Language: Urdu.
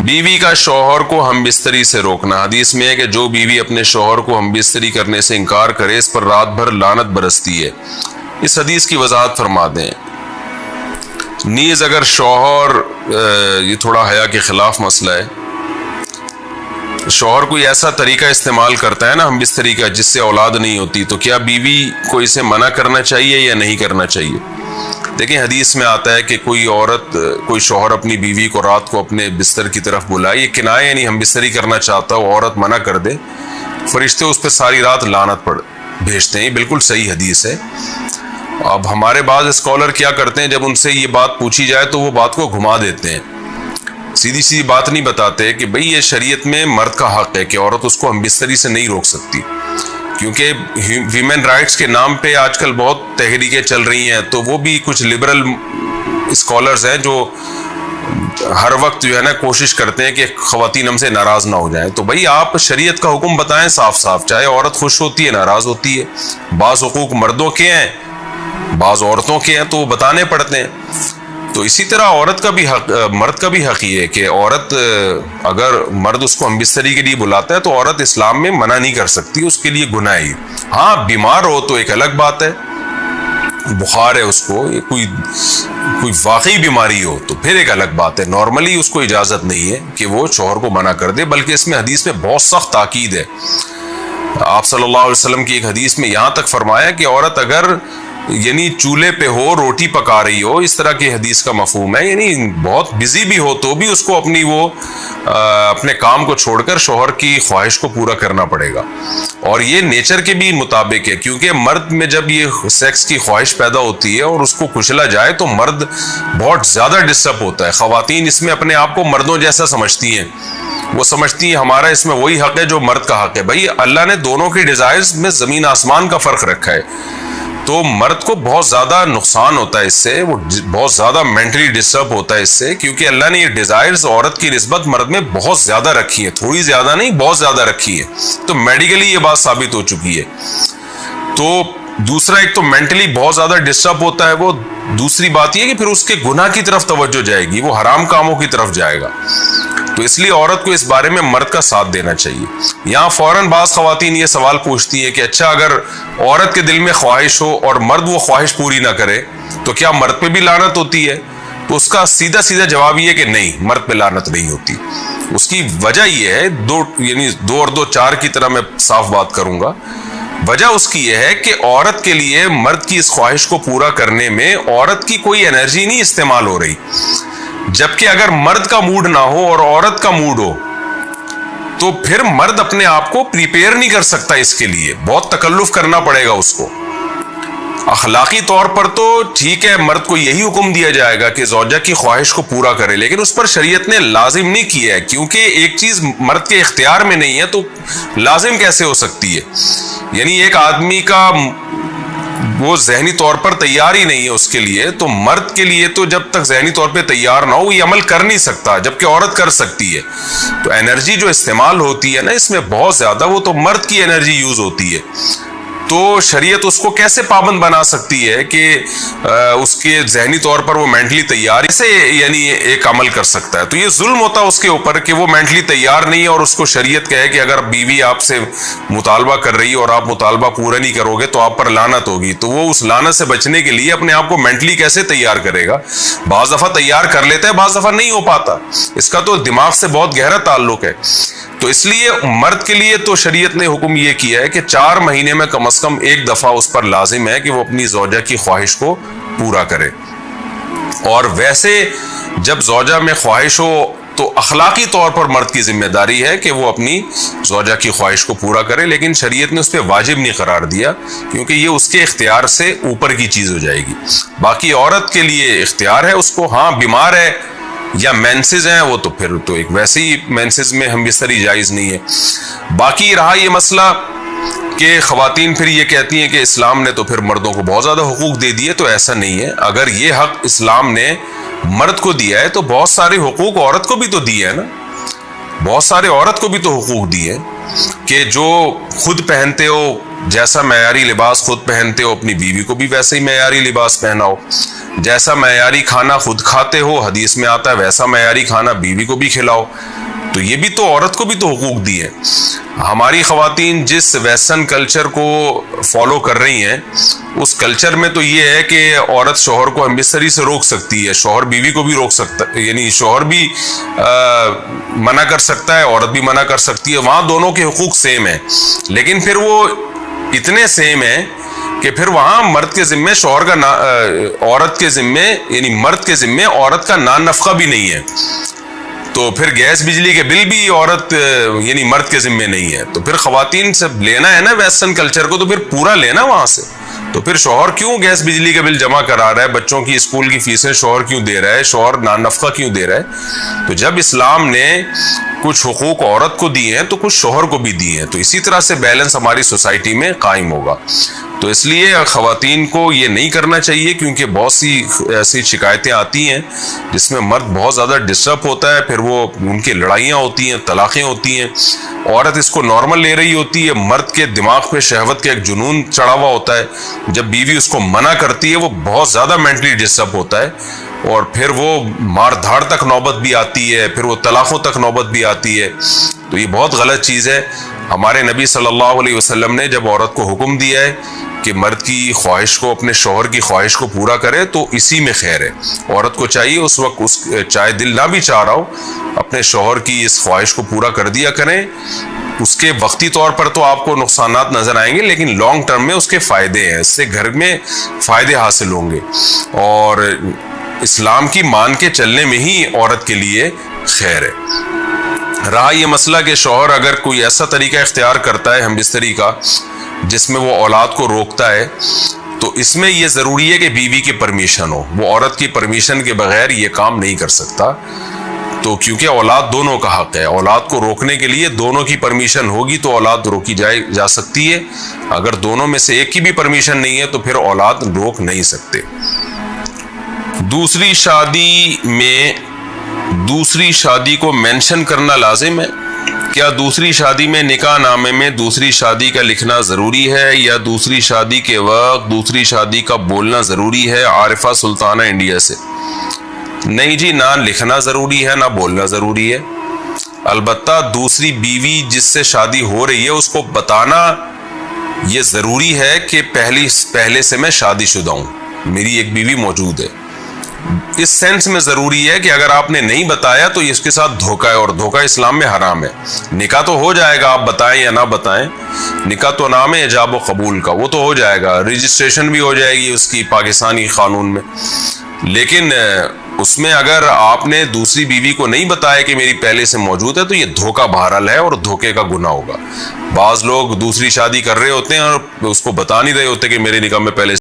بیوی کا شوہر کو ہم بستری سے روکنا. حدیث میں ہے کہ جو بیوی اپنے شوہر کو ہم بستری کرنے سے انکار کرے اس پر رات بھر لعنت برستی ہے. اس حدیث کی وضاحت فرما دیں. نیز اگر شوہر، یہ تھوڑا حیا کے خلاف مسئلہ ہے، شوہر کوئی ایسا طریقہ استعمال کرتا ہے نا ہم بستری کا جس سے اولاد نہیں ہوتی، تو کیا بیوی کو اسے منع کرنا چاہیے یا نہیں کرنا چاہیے؟ دیکھیں حدیث میں آتا ہے کہ کوئی شوہر اپنی بیوی کو رات کو اپنے بستر کی طرف بلائے، یہ کنایہ یعنی ہم بستری کرنا چاہتا ہو، عورت منع کر دے، فرشتے اس پہ ساری رات لعنت بھیجتے ہیں. بالکل صحیح حدیث ہے. اب ہمارے بعض اسکالر کیا کرتے ہیں، جب ان سے یہ بات پوچھی جائے تو وہ بات کو گھما دیتے ہیں، سیدھی بات نہیں بتاتے کہ بھئی یہ شریعت میں مرد کا حق ہے کہ عورت اس کو ہم بستری سے نہیں روک سکتی. کیونکہ ویمن رائٹس کے نام پہ آج کل بہت تحریکیں چل رہی ہیں، تو وہ بھی کچھ لبرل اسکالرز ہیں جو ہر وقت جو ہے نا کوشش کرتے ہیں کہ خواتین ہم سے ناراض نہ ہو جائیں. تو بھئی آپ شریعت کا حکم بتائیں صاف صاف، چاہے عورت خوش ہوتی ہے ناراض ہوتی ہے. بعض حقوق مردوں کے ہیں بعض عورتوں کے ہیں تو وہ بتانے پڑتے ہیں. تو اسی طرح مرد کا بھی حق یہ ہے کہ عورت، اگر مرد اس کو ہم بستری کے لیے بلاتا ہے تو عورت اسلام میں منع نہیں کر سکتی، اس کے لیے گناہ ہے. ہاں بیمار ہو تو ایک الگ بات ہے، بخار ہے اس کو، کوئی واقعی بیماری ہو تو پھر ایک الگ بات ہے. نارملی اس کو اجازت نہیں ہے کہ وہ شوہر کو منع کر دے، بلکہ اس میں حدیث میں بہت سخت تاکید ہے. آپ صلی اللہ علیہ وسلم کی ایک حدیث میں یہاں تک فرمایا کہ عورت اگر یعنی چولہے پہ ہو، روٹی پکا رہی ہو، اس طرح کی حدیث کا مفہوم ہے، یعنی بہت بزی بھی ہو تو بھی اس کو اپنے کام کو چھوڑ کر شوہر کی خواہش کو پورا کرنا پڑے گا. اور یہ نیچر کے بھی مطابق ہے، کیونکہ مرد میں جب یہ سیکس کی خواہش پیدا ہوتی ہے اور اس کو کچلا جائے تو مرد بہت زیادہ ڈسٹرب ہوتا ہے. خواتین اس میں اپنے آپ کو مردوں جیسا سمجھتی ہیں، وہ سمجھتی ہیں ہمارا اس میں وہی حق ہے جو مرد کا حق ہے. بھائی اللہ نے دونوں کی ڈیزائرز میں زمین آسمان کا فرق رکھا ہے. تو مرد کو بہت زیادہ نقصان ہوتا ہے اس سے، وہ بہت زیادہ مینٹلی ڈسٹرب ہوتا ہے اس سے، کیونکہ اللہ نے یہ ڈیزائرز عورت کی نسبت مرد میں بہت زیادہ رکھی ہیں، تھوڑی زیادہ نہیں بہت زیادہ رکھی ہے. تو میڈیکلی یہ بات ثابت ہو چکی ہے. تو دوسرا ایک تو مینٹلی بہت زیادہ ڈسٹرب ہوتا ہے وہ، دوسری بات یہ کہ پھر اس کے گناہ کی طرف توجہ جائے گی، وہ حرام کاموں کی طرف جائے گا. تو اس لیے عورت کو اس بارے میں مرد کا ساتھ دینا چاہیے. یہاں فوراً بعض خواتین یہ سوال پوچھتی ہیں کہ اچھا اگر عورت کے دل میں خواہش ہو اور مرد وہ خواہش پوری نہ کرے تو کیا مرد پہ بھی لعنت ہوتی ہے؟ تو اس کا سیدھا جواب یہ کہ نہیں، مرد پہ لعنت نہیں ہوتی. اس کی وجہ یہ ہے، دو اور دو چار کی طرح میں صاف بات کروں گا. وجہ اس کی یہ ہے کہ عورت کے لیے مرد کی اس خواہش کو پورا کرنے میں عورت کی کوئی انرجی نہیں استعمال ہو رہی، جبکہ اگر مرد کا موڈ نہ ہو اور عورت کا موڈ ہو تو پھر مرد اپنے آپ کو پریپیئر نہیں کر سکتا، اس کے لیے بہت تکلف کرنا پڑے گا اس کو. اخلاقی طور پر تو ٹھیک ہے، مرد کو یہی حکم دیا جائے گا کہ زوجہ کی خواہش کو پورا کرے، لیکن اس پر شریعت نے لازم نہیں کیا ہے، کیونکہ ایک چیز مرد کے اختیار میں نہیں ہے تو لازم کیسے ہو سکتی ہے؟ یعنی ایک آدمی کا وہ ذہنی طور پر تیار ہی نہیں ہے اس کے لیے، تو مرد کے لیے تو جب تک ذہنی طور پہ تیار نہ ہو یہ عمل کر نہیں سکتا، جبکہ عورت کر سکتی ہے. تو انرجی جو استعمال ہوتی ہے نا اس میں بہت زیادہ وہ تو مرد کی انرجی یوز ہوتی ہے. تو شریعت اس کو کیسے پابند بنا سکتی ہے کہ اس کے ذہنی طور پر وہ مینٹلی تیار سے یعنی ایک عمل کر سکتا ہے؟ تو یہ ظلم ہوتا ہے اس کے اوپر کہ وہ مینٹلی تیار نہیں ہے اور اس کو شریعت کہے کہ اگر بیوی آپ سے مطالبہ کر رہی ہے اور آپ مطالبہ پورا نہیں کرو گے تو آپ پر لعنت ہوگی. تو وہ اس لعنت سے بچنے کے لیے اپنے آپ کو مینٹلی کیسے تیار کرے گا؟ بعض دفعہ تیار کر لیتا ہے، بعض دفعہ نہیں ہو پاتا. اس کا تو دماغ سے بہت گہرا تعلق ہے. تو اس لیے مرد کے لیے تو شریعت نے حکم یہ کیا ہے کہ 4 مہینے میں کم از کم ایک دفعہ اس پر لازم ہے کہ وہ اپنی زوجہ کی خواہش کو پورا کرے. اور ویسے جب زوجہ میں خواہش ہو تو اخلاقی طور پر مرد کی ذمہ داری ہے کہ وہ اپنی زوجہ کی خواہش کو پورا کرے، لیکن شریعت نے اس پہ واجب نہیں قرار دیا کیونکہ یہ اس کے اختیار سے اوپر کی چیز ہو جائے گی. باقی عورت کے لیے اختیار ہے اس کو، ہاں بیمار ہے یا مینسز ہیں وہ تو پھر تو ایک ویسے ہی مینسز میں ہم بستری جائز نہیں ہے. باقی رہا یہ مسئلہ کہ خواتین پھر یہ کہتی ہیں کہ اسلام نے تو پھر مردوں کو بہت زیادہ حقوق دے دیے، تو ایسا نہیں ہے. اگر یہ حق اسلام نے مرد کو دیا ہے تو بہت سارے حقوق عورت کو بھی تو دیے ہیں نا، بہت سارے عورت کو بھی تو حقوق دیے کہ جو خود پہنتے ہو، جیسا معیاری لباس خود پہنتے ہو اپنی بیوی کو بھی ویسے ہی معیاری لباس پہناؤ. جیسا معیاری کھانا خود کھاتے ہو، حدیث میں آتا ہے ویسا معیاری کھانا بیوی کو بھی کھلاؤ. تو یہ بھی تو عورت کو بھی تو حقوق دیے. ہماری خواتین جس ویسٹرن کلچر کو فالو کر رہی ہیں اس کلچر میں تو یہ ہے کہ عورت شوہر کو ہم بستری سے روک سکتی ہے، شوہر بیوی کو بھی روک سکتا ہے، یعنی شوہر بھی منع کر سکتا ہے، عورت بھی منع کر سکتی ہے. وہاں دونوں کے حقوق سیم ہیں، لیکن پھر وہ اتنے سیم ہیں کہ پھر وہاں مرد کے ذمے شوہر کا عورت کے ذمے یعنی مرد کے ذمے عورت کا نان نفقہ بھی نہیں ہے. تو پھر گیس بجلی کے بل بھی عورت یعنی مرد کے ذمے نہیں ہے. تو پھر خواتین سے لینا ہے نا ویسٹرن کلچر کو، تو پھر پورا لینا وہاں سے. تو پھر شوہر کیوں گیس بجلی کا بل جمع کرا رہا ہے، بچوں کی اسکول کی فیسیں شوہر کیوں دے رہا ہے، شوہر نان نفقہ کیوں دے رہا ہے؟ تو جب اسلام نے کچھ حقوق عورت کو دیے ہیں تو کچھ شوہر کو بھی دیے ہیں، تو اسی طرح سے بیلنس ہماری سوسائٹی میں قائم ہوگا. تو اس لیے خواتین کو یہ نہیں کرنا چاہیے، کیونکہ بہت سی ایسی شکایتیں آتی ہیں جس میں مرد بہت زیادہ ڈسٹرب ہوتا ہے، پھر وہ ان کی لڑائیاں ہوتی ہیں، طلاقیں ہوتی ہیں. عورت اس کو نارمل لے رہی ہوتی ہے، مرد کے دماغ پہ شہوت کا ایک جنون چڑھا ہوا ہوتا ہے. جب بیوی اس کو منع کرتی ہے وہ بہت زیادہ مینٹلی ڈسٹرب ہوتا ہے، اور پھر وہ مار دھاڑ تک نوبت بھی آتی ہے، پھر وہ طلاقوں تک نوبت بھی آتی ہے. تو یہ بہت غلط چیز ہے. ہمارے نبی صلی اللہ علیہ وسلم نے جب عورت کو حکم دیا ہے کہ مرد کی خواہش کو، اپنے شوہر کی خواہش کو پورا کرے، تو اسی میں خیر ہے. عورت کو چاہیے اس وقت چاہے دل نہ بھی چاہ رہا ہو، اپنے شوہر کی اس خواہش کو پورا کر دیا کریں. اس کے وقتی طور پر تو آپ کو نقصانات نظر آئیں گے، لیکن لانگ ٹرم میں اس کے فائدے ہیں، اس سے گھر میں فائدے حاصل ہوں گے، اور اسلام کی مان کے چلنے میں ہی عورت کے لیے خیر ہے. رہا یہ مسئلہ کہ شوہر اگر کوئی ایسا طریقہ اختیار کرتا ہے ہم بستری کا جس میں وہ اولاد کو روکتا ہے، تو اس میں یہ ضروری ہے کہ بیوی کی پرمیشن ہو. وہ عورت کی پرمیشن کے بغیر یہ کام نہیں کر سکتا. تو کیونکہ اولاد دونوں کا حق ہے، اولاد کو روکنے کے لیے دونوں کی پرمیشن ہوگی تو اولاد روکی جا سکتی ہے. اگر دونوں میں سے ایک کی بھی پرمیشن نہیں ہے تو پھر اولاد روک نہیں سکتے. دوسری شادی کو مینشن کرنا لازم ہے. کیا دوسری شادی میں نکاح نامے میں دوسری شادی کا لکھنا ضروری ہے، یا دوسری شادی کے وقت دوسری شادی کا بولنا ضروری ہے؟ عارفہ سلطانہ انڈیا سے. نہیں جی، نہ لکھنا ضروری ہے نہ بولنا ضروری ہے. البتہ دوسری بیوی جس سے شادی ہو رہی ہے اس کو بتانا یہ ضروری ہے کہ پہلے سے میں شادی شدہ ہوں، میری ایک بیوی موجود ہے. اس سینس میں ضروری ہے کہ اگر آپ نے نہیں بتایا تو اس کے ساتھ دھوکہ ہے، اور دھوکہ اسلام میں حرام ہے. نکاح تو ہو جائے گا، آپ بتائیں یا نہ بتائیں، نکاح تو نام ہے ایجاب و قبول کا، وہ تو ہو جائے گا، رجسٹریشن بھی ہو جائے گی اس کی پاکستانی قانون میں. لیکن اس میں اگر آپ نے دوسری بیوی کو نہیں بتایا کہ میری پہلے سے موجود ہے تو یہ دھوکہ بہرحال ہے اور دھوکے کا گناہ ہوگا. بعض لوگ دوسری شادی کر رہے ہوتے ہیں اور اس کو بتا نہیں رہے ہوتے کہ میرے نکاح میں پہلے